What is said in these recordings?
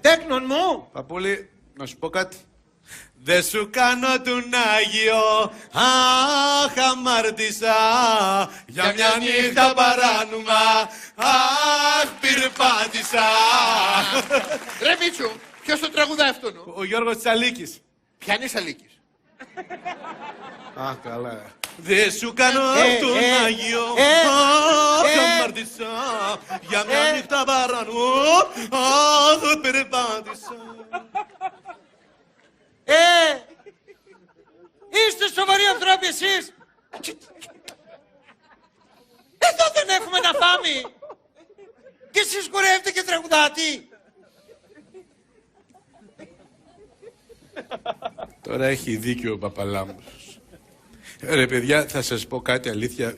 Τέκνον μου. Παππούλη, να σου πω κάτι. Δε σου κάνω τον Άγιο, αχ, αμάρτησα, για μια νύχτα παράνομα, αχ, πυρπάτησα. Ρε Μίτσο, ποιος το τραγουδά αυτόν? Ο Γιώργος Τσαλίκης. Ποια είναι Σαλίκης? Α, καλά. Δε σου κάνω τον Άγιο, αχ, αμάρτησα, για μια νύχτα παράνομα, αχ, πυρπάτησα. Είστε σοβαροί ανθρώποι εσείς. Εδώ δεν έχουμε να φάμε. Και εσείς χορεύετε και τραγουδάτε. Τώρα έχει δίκιο ο Παπαλάμπρος. Ρε παιδιά, θα σας πω κάτι αλήθεια.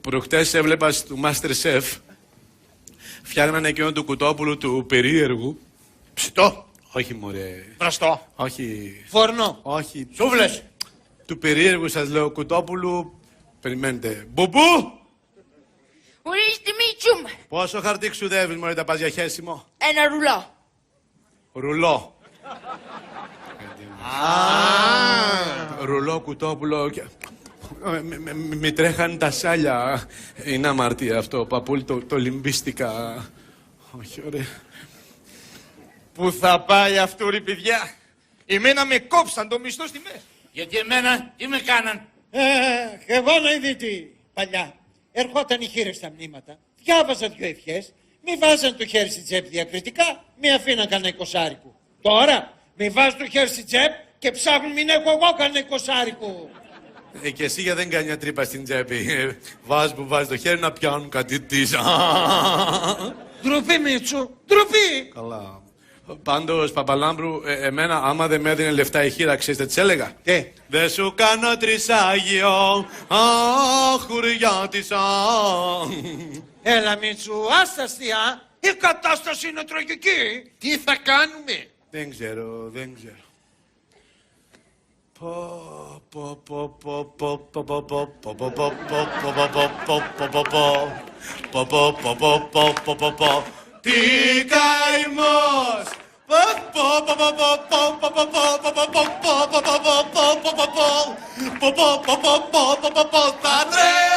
Προχτές έβλεπα στο Masterchef, φτιάχνανε εκείνο του Κουτόπουλου του περίεργου. Ψητό. Όχι μωρέ. Βραστό. Όχι. Φορνό. Όχι. Σούβλες. Του περίεργου σας λέω Κουτόπουλου. Περιμένετε. Μπουμπού! Ορίστε Μίτσου μου. Πόσο χαρτί ξουδεύεις μωρέ, τα πας για χέσιμο? Ένα ρουλό. Ρουλό. Ρουλό Κουτόπουλο. Μη τρέχαν τα σάλια. Είναι αμαρτία αυτό, παππούλη, το λυμπίστηκα. Όχι, ωραία. Πού θα πάει αυτό ρε παιδιά? Εμένα με κόψαν το μισθό στη μέση. Γιατί εμένα τι με κάναν? Εγώ να είδητη παλιά. Ερχόταν οι χείρες στα μνήματα. Διάβαζα 2 ευχές. Μη βάζαν το χέρι στη τσέπη διακριτικά. Μη αφήναν κανένα 20. Τώρα μη βάζουν το χέρι στη τσέπη και ψάχνουν μην έχω εγώ κανένα 20. Και εσύ για δεν κάνει μια τρύπα στην τσέπη. Βάζ που βάζει το χέρι να πιάνουν κάτι της. Ντροπή Μίτσου, ντροπή. Καλά. Πάντως, Παπαλάμπρου, εμένα άμα δεν με έδινε λεφτά η χείρα, ξέρετε τι έλεγα? Τι? Δε σου κάνω τρισάγιο, αχ, χουριάτισα. Έλα Μίτσου, άστα αστεία. Η κατάσταση είναι τραγική. Τι θα κάνουμε? Δεν ξέρω, δεν ξέρω. Τι καημός! Θα τρέχει!